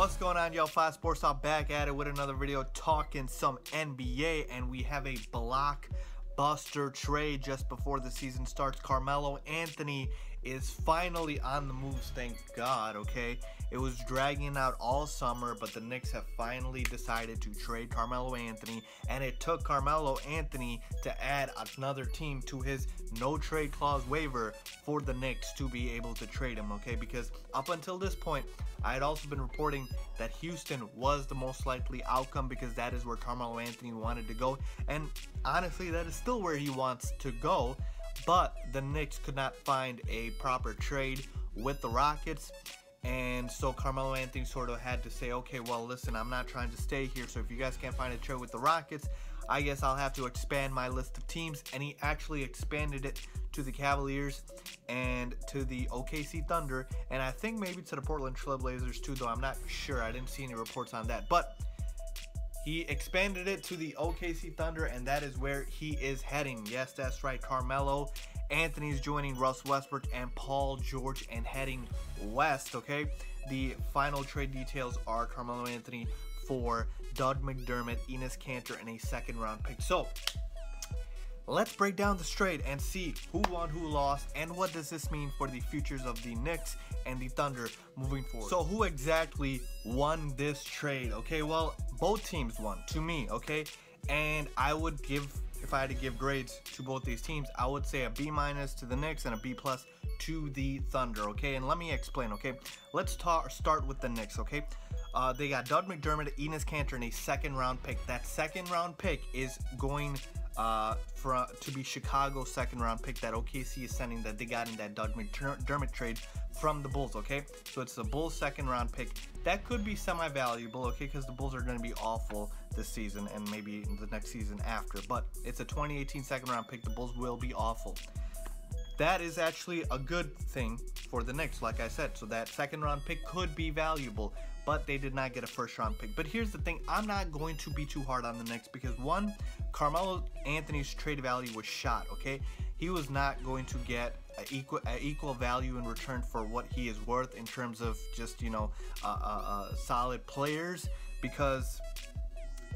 What's going on, y'all? FaizSportsTalk back at it with another video talking some NBA, and we have a blockbuster trade just before the season starts. Carmelo Anthony is finally on the moves, thank God, okay? It was dragging out all summer, but the Knicks have finally decided to trade Carmelo Anthony, and it took Carmelo Anthony to add another team to his no trade clause waiver for the Knicks to be able to trade him, okay? Because up until this point, I had also been reporting that Houston was the most likely outcome because that is where Carmelo Anthony wanted to go, and honestly, that is still where he wants to go. But the Knicks could not find a proper trade with the Rockets, and so Carmelo Anthony sort of had to say, okay, well, listen, I'm not trying to stay here, so if you guys can't find a trade with the Rockets, I guess I'll have to expand my list of teams. And he actually expanded it to the Cavaliers and to the OKC Thunder, and I think maybe to the Portland Trail Blazers too, though I'm not sure. I didn't see any reports on that, but he expanded it to the OKC Thunder, and that is where he is heading. Yes, that's right. Carmelo Anthony is joining Russ Westbrook and Paul George and heading west, okay? The final trade details are Carmelo Anthony for Doug McDermott, Enes Kanter, and a second-round pick. So let's break down this trade and see who won, who lost, and what does this mean for the futures of the Knicks and the Thunder moving forward. So who exactly won this trade? Okay, well, both teams won to me, okay? And I would give, if I had to give grades to both these teams, I would say a B- to the Knicks and a B+ to the Thunder, okay? And let me explain, okay? Let's start with the Knicks, okay? They got Doug McDermott, Enes Kanter, and a second-round pick. That second-round pick is going to be Chicago's second-round pick that OKC is sending, that they got in that Doug McDermott trade from the Bulls, okay? So it's the Bulls' second-round pick. That could be semi-valuable, okay, because the Bulls are going to be awful this season and maybe the next season after. But it's a 2018 second-round pick. The Bulls will be awful. That is actually a good thing for the Knicks, like I said. So that second-round pick could be valuable, but they did not get a first-round pick. But here's the thing. I'm not going to be too hard on the Knicks because, one, Carmelo Anthony's trade value was shot, okay? He was not going to get equal value in return for what he is worth in terms of just, you know, solid players, because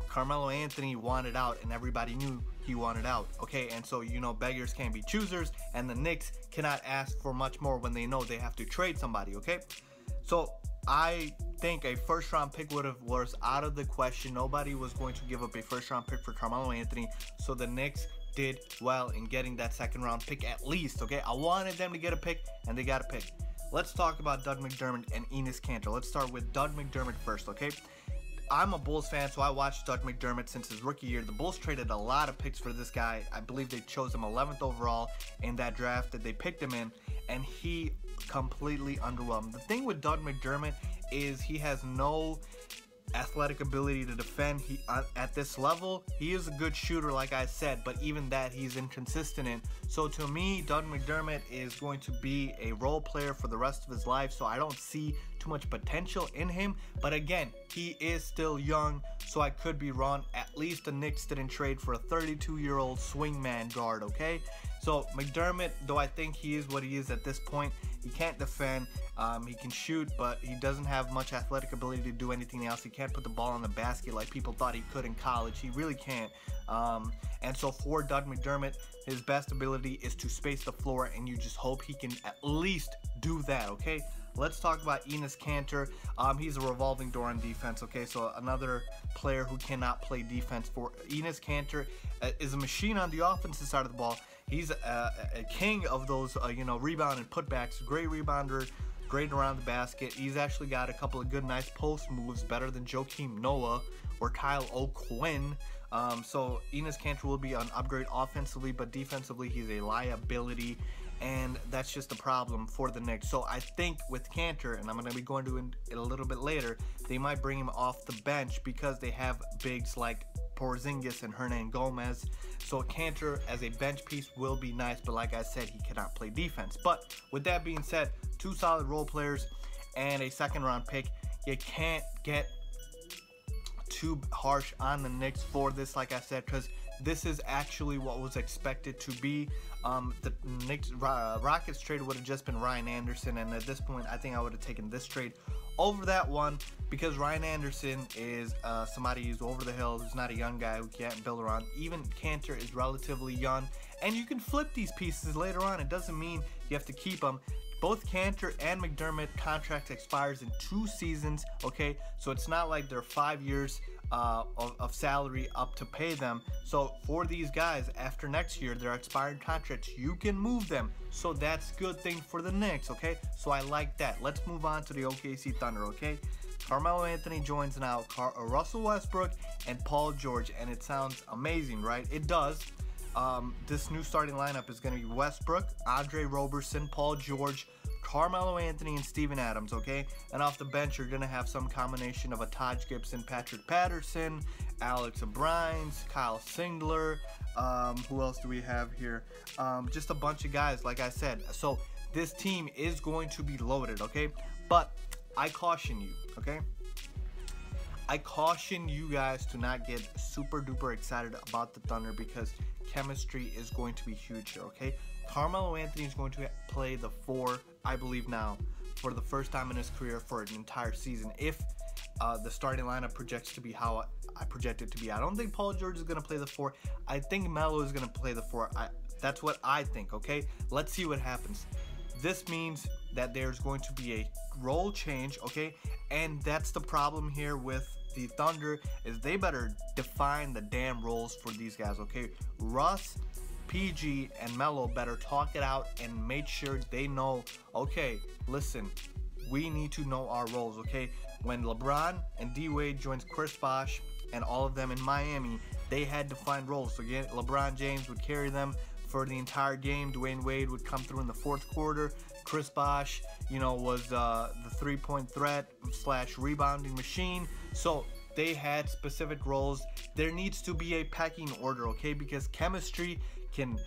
Carmelo Anthony wanted out and everybody knew he wanted out, okay? And so, you know, beggars can't be choosers, and the Knicks cannot ask for much more when they know they have to trade somebody, okay? So I think a first-round pick was out of the question. Nobody was going to give up a first-round pick for Carmelo Anthony, so the Knicks did well in getting that second-round pick at least, okay? I wanted them to get a pick, and they got a pick. Let's talk about Doug McDermott and Enes Kanter. Let's start with Doug McDermott first, okay? I'm a Bulls fan, so I watched Doug McDermott since his rookie year. The Bulls traded a lot of picks for this guy. I believe they chose him 11th overall in that draft that they picked him in, and he completely underwhelmed. The thing with Doug McDermott is he has no athletic ability to defend. At this level, he is a good shooter, like I said, but even that he's inconsistent in. So to me, Doug McDermott is going to be a role player for the rest of his life, so I don't see too much potential in him. But again, he is still young, so I could be wrong. At least the Knicks didn't trade for a 32-year-old swingman guard, okay? So McDermott, though I think he is what he is at this point, he can't defend, he can shoot, but he doesn't have much athletic ability to do anything else. He can't put the ball in the basket like people thought he could in college. He really can't. And so for Doug McDermott, his best ability is to space the floor, and you just hope he can at least do that, okay? Let's talk about Enes Kanter. He's a revolving door on defense, okay? So another player who cannot play defense. For Enes Kanter is a machine on the offensive side of the ball. He's a king of those, you know, rebound and putbacks. Great rebounder, great around the basket. He's actually got a couple of good, nice post moves, better than Joakim Noah or Kyle O'Quinn. So Enes Kanter will be an upgrade offensively, but defensively he's a liability, and that's just a problem for the Knicks. So I think with Kanter, and I'm going to be going to it a little bit later, they might bring him off the bench because they have bigs like Porzingis and Hernan Gomez. So Kanter as a bench piece will be nice, but like I said, he cannot play defense. But with that being said, two solid role players and a second-round pick, you can't get too harsh on the Knicks for this, like I said, because this is actually what was expected to be. The Knicks Rockets trade would have just been Ryan Anderson, and at this point I think I would have taken this trade over that one, because Ryan Anderson is somebody who's over the hill, who's not a young guy who can't build around. Even Kanter is relatively young, and you can flip these pieces later on. It doesn't mean you have to keep them. Both Kanter and McDermott contract expires in 2 seasons, okay? So it's not like they're 5 years of salary up to pay them. So for these guys, after next year, their expired contracts, you can move them. So that's a good thing for the Knicks, okay? So I like that. Let's move on to the OKC Thunder, okay? Carmelo Anthony joins now, Russell Westbrook and Paul George, and it sounds amazing, right? It does. This new starting lineup is going to be Westbrook, Andre Roberson, Paul George, Carmelo Anthony, and Steven Adams, okay? And off the bench, you're going to have some combination of a Taj Gibson, Patrick Patterson, Alex O'Briens, Kyle Singler. Who else do we have here? Just a bunch of guys, like I said. So this team is going to be loaded, okay? But I caution you, okay? I caution you guys to not get super duper excited about the Thunder, because chemistry is going to be huge here, okay? Carmelo Anthony is going to play the 4, I believe now, for the first time in his career for an entire season, if the starting lineup projects to be how I project it to be. I don't think Paul George is going to play the 4. I think Melo is going to play the 4. That's what I think, okay? Let's see what happens. This means that there's going to be a role change, okay? And that's the problem here with the Thunder, is they better define the damn roles for these guys, okay? Russ, PG, and Melo better talk it out and make sure they know, okay, listen, we need to know our roles, okay? When LeBron and D-Wade joins Chris Bosh and all of them in Miami, they had defined roles. So again, LeBron James would carry them for the entire game. Dwayne Wade would come through in the 4th quarter. Chris Bosh, was the 3-point threat / rebounding machine. So they had specific roles. There needs to be a pecking order, okay? Because chemistry can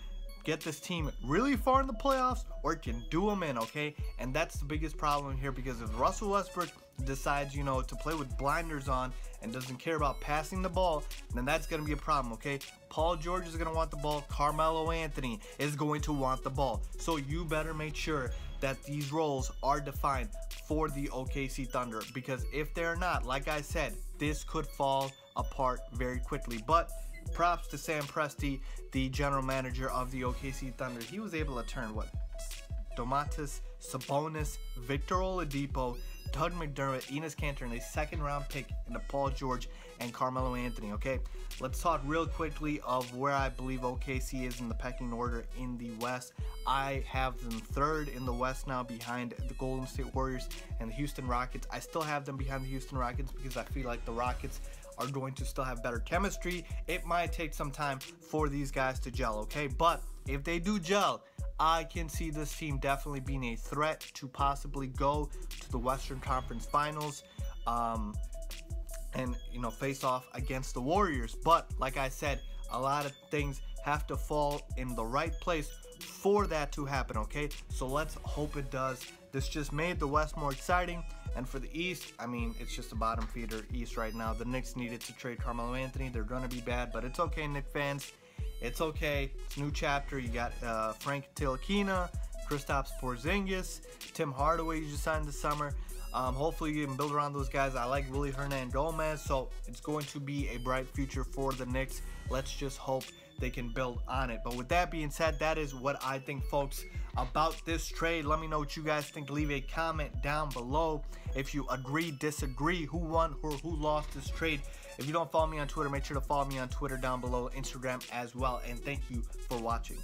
get this team really far in the playoffs, or it can do them in, okay? And that's the biggest problem here, because if Russell Westbrook decides, to play with blinders on and doesn't care about passing the ball, then that's going to be a problem, okay? Paul George is going to want the ball. Carmelo Anthony is going to want the ball. So you better make sure that these roles are defined for the OKC Thunder, because if they're not, like I said, this could fall apart very quickly. But props to Sam Presti, the general manager of the OKC Thunder. He was able to turn Domantas Sabonis, Victor Oladipo, Doug McDermott, Enes Kanter, and a 2nd-round pick into Paul George and Carmelo Anthony, okay? Let's talk real quickly of where I believe OKC is in the pecking order in the West. I have them 3rd in the West now, behind the Golden State Warriors and the Houston Rockets. I still have them behind the Houston Rockets because I feel like the Rockets are going to still have better chemistry. It might take some time for these guys to gel, okay? But if they do gel, I can see this team definitely being a threat to possibly go to the Western Conference Finals and face off against the Warriors. But like I said, a lot of things have to fall in the right place for that to happen, okay? So let's hope it does. This just made the West more exciting. And for the East, I mean, it's just a bottom feeder East right now. The Knicks needed to trade Carmelo Anthony. They're going to be bad, but it's okay, Knicks fans. It's okay. It's a new chapter. You got Frank Ntilikina, Kristaps Porzingis, Tim Hardaway you just signed this summer. Hopefully you can build around those guys. I like Willie Hernangomez, so it's going to be a bright future for the Knicks. Let's just hope they can build on it. But with that being said, that is what I think, folks, about this trade. Let me know what you guys think. Leave a comment down below if you agree, disagree, who won or who lost this trade. If you don't follow me on Twitter, make sure to follow me on Twitter down below, Instagram as well. And thank you for watching.